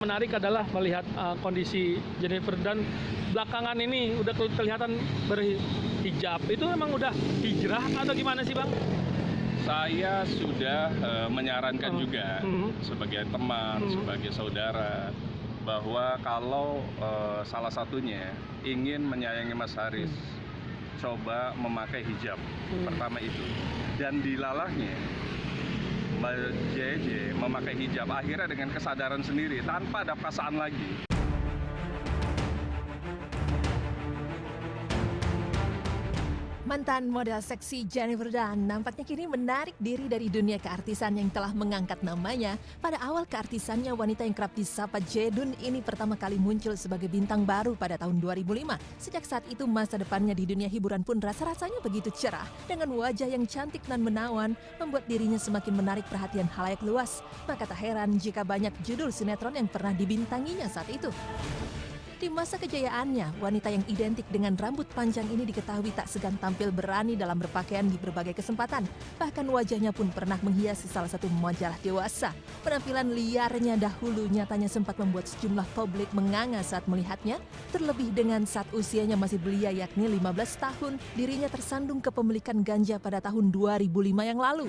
Menarik adalah melihat kondisi Jennifer dan belakangan ini udah kelihatan berhijab. Itu memang udah hijrah atau gimana sih, Bang? Saya sudah menyarankan juga sebagai teman, sebagai saudara, bahwa kalau salah satunya ingin menyayangi Mas Haris, coba memakai hijab. Pertama itu. Dan dilalahnya Mbak JJ memakai hijab akhirnya dengan kesadaran sendiri tanpa ada paksaan lagi. Mantan model seksi Jennifer Dunn nampaknya kini menarik diri dari dunia keartisan yang telah mengangkat namanya. Pada awal keartisannya, wanita yang kerap disapa Jedun ini pertama kali muncul sebagai bintang baru pada tahun 2005. Sejak saat itu masa depannya di dunia hiburan pun rasa-rasanya begitu cerah. Dengan wajah yang cantik dan menawan, membuat dirinya semakin menarik perhatian khalayak luas. Maka tak heran jika banyak judul sinetron yang pernah dibintanginya saat itu. Di masa kejayaannya, wanita yang identik dengan rambut panjang ini diketahui tak segan tampil berani dalam berpakaian di berbagai kesempatan. Bahkan wajahnya pun pernah menghiasi salah satu majalah dewasa. Penampilan liarnya dahulu nyatanya sempat membuat sejumlah publik menganga saat melihatnya. Terlebih dengan saat usianya masih belia yakni 15 tahun, dirinya tersandung kepemilikan ganja pada tahun 2005 yang lalu.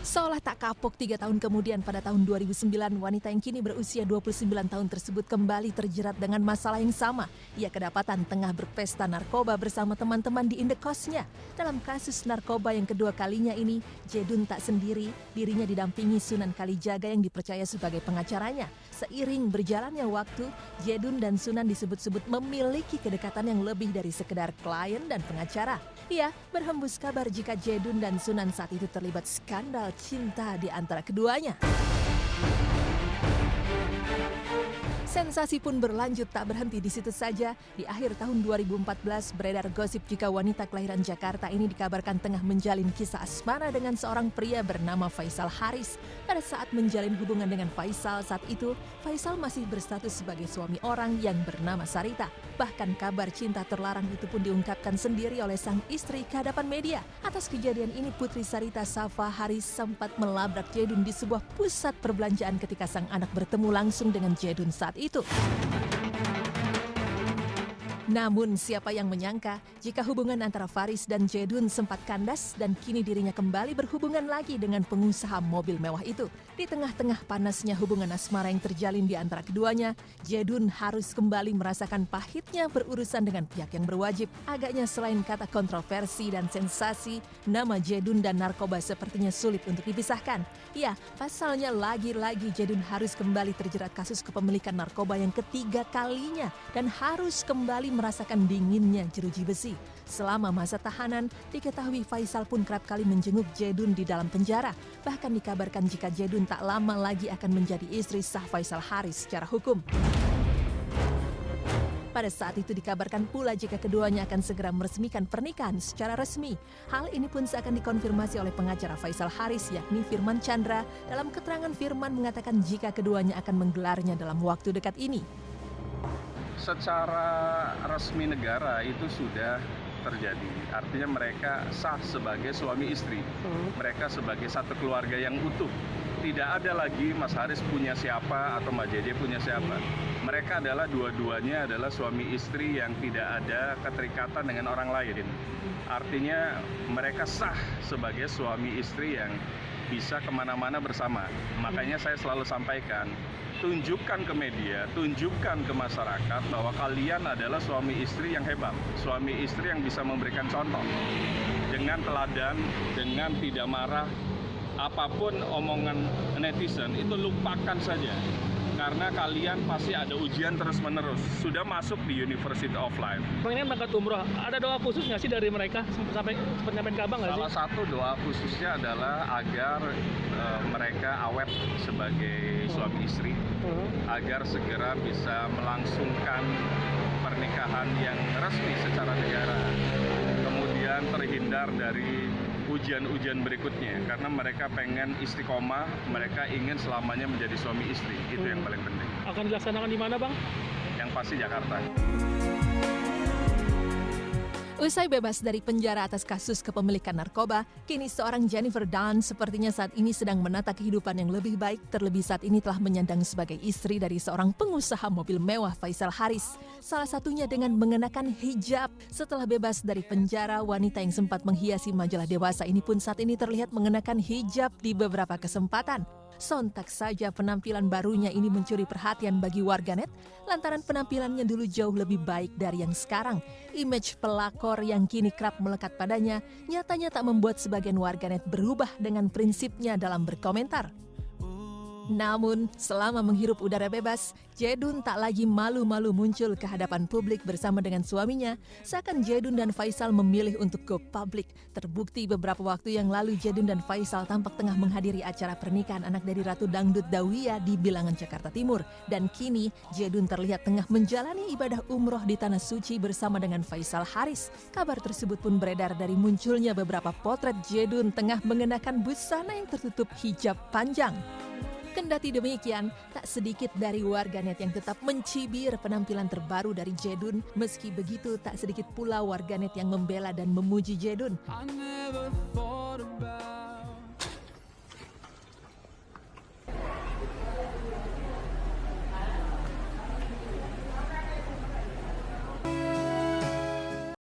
Seolah tak kapok 3 tahun kemudian pada tahun 2009, wanita yang kini berusia 29 tahun tersebut kembali terjerat dengan masalah yang sama. Ia kedapatan tengah berpesta narkoba bersama teman-teman di indekosnya. Dalam kasus narkoba yang kedua kalinya ini, Jedun tak sendiri, dirinya didampingi Sunan Kalijaga yang dipercaya sebagai pengacaranya. Seiring berjalannya waktu, Jedun dan Sunan disebut-sebut memiliki kedekatan yang lebih dari sekedar klien dan pengacara. Ia berhembus kabar jika Jedun dan Sunan saat itu terlibat skandal cinta di antara keduanya. Sensasi pun berlanjut tak berhenti di situ saja. Di akhir tahun 2014 beredar gosip jika wanita kelahiran Jakarta ini dikabarkan tengah menjalin kisah asmara dengan seorang pria bernama Faisal Haris. Pada saat menjalin hubungan dengan Faisal saat itu, Faisal masih berstatus sebagai suami orang yang bernama Sarita. Bahkan kabar cinta terlarang itu pun diungkapkan sendiri oleh sang istri ke hadapan media. Atas kejadian ini, putri Sarita Safa Haris sempat melabrak Jedun di sebuah pusat perbelanjaan ketika sang anak bertemu langsung dengan Jedun saat itu. Namun siapa yang menyangka jika hubungan antara Faris dan Jedun sempat kandas dan kini dirinya kembali berhubungan lagi dengan pengusaha mobil mewah itu. Di tengah-tengah panasnya hubungan asmara yang terjalin di antara keduanya, Jedun harus kembali merasakan pahitnya berurusan dengan pihak yang berwajib. Agaknya selain kata kontroversi dan sensasi, nama Jedun dan narkoba sepertinya sulit untuk dipisahkan. Ya, pasalnya lagi-lagi Jedun harus kembali terjerat kasus kepemilikan narkoba yang ketiga kalinya dan harus kembali merasakan dinginnya jeruji besi. Selama masa tahanan, diketahui Faisal pun kerap kali menjenguk Jedun di dalam penjara. Bahkan dikabarkan jika Jedun tak lama lagi akan menjadi istri sah Faisal Haris secara hukum. Pada saat itu dikabarkan pula jika keduanya akan segera meresmikan pernikahan secara resmi. Hal ini pun seakan dikonfirmasi oleh pengacara Faisal Haris yakni Firman Chandra. Dalam keterangan Firman mengatakan jika keduanya akan menggelarnya dalam waktu dekat ini. Secara resmi negara itu sudah terjadi. Artinya mereka sah sebagai suami istri. Mereka sebagai satu keluarga yang utuh. Tidak ada lagi Mas Haris punya siapa atau Mbak JJ punya siapa. Mereka adalah dua-duanya adalah suami istri yang tidak ada keterikatan dengan orang lain. Artinya mereka sah sebagai suami istri yang bisa kemana-mana bersama. Makanya saya selalu sampaikan, tunjukkan ke media, tunjukkan ke masyarakat bahwa kalian adalah suami istri yang hebat, suami istri yang bisa memberikan contoh dengan teladan, dengan tidak marah. Apapun omongan netizen itu lupakan saja, karena kalian pasti ada ujian terus-menerus. Sudah masuk di University of Life. Bang, ini berangkat umroh, ada doa khusus nggak sih dari mereka sampai nyampein ke Abang nggak sih? Salah satu doa khususnya adalah agar mereka awet sebagai suami istri, agar segera bisa melangsungkan pernikahan yang resmi secara negara, kemudian terhindar dari ujian-ujian berikutnya, karena mereka pengen istiqomah, mereka ingin selamanya menjadi suami istri. Itu yang paling penting. Akan dilaksanakan di mana, Bang? Yang pasti Jakarta. Usai bebas dari penjara atas kasus kepemilikan narkoba, kini seorang Jennifer Dunn sepertinya saat ini sedang menata kehidupan yang lebih baik, terlebih saat ini telah menyandang sebagai istri dari seorang pengusaha mobil mewah Faisal Haris. Salah satunya dengan mengenakan hijab. Setelah bebas dari penjara, wanita yang sempat menghiasi majalah Dewasa ini pun saat ini terlihat mengenakan hijab di beberapa kesempatan. Sontak saja penampilan barunya ini mencuri perhatian bagi warganet lantaran penampilannya dulu jauh lebih baik dari yang sekarang. Image pelakor yang kini kerap melekat padanya nyatanya tak membuat sebagian warganet berubah dengan prinsipnya dalam berkomentar. Namun, selama menghirup udara bebas, Jedun tak lagi malu-malu muncul ke hadapan publik bersama dengan suaminya, seakan Jedun dan Faisal memilih untuk go public. Terbukti beberapa waktu yang lalu Jedun dan Faisal tampak tengah menghadiri acara pernikahan anak dari Ratu Dangdut Dawia di Bilangan, Jakarta Timur. Dan kini, Jedun terlihat tengah menjalani ibadah umroh di Tanah Suci bersama dengan Faisal Haris. Kabar tersebut pun beredar dari munculnya beberapa potret Jedun tengah mengenakan busana yang tertutup hijab panjang. Kendati demikian, tak sedikit dari warganet yang tetap mencibir penampilan terbaru dari Jedun. Meski begitu, tak sedikit pula warganet yang membela dan memuji Jedun.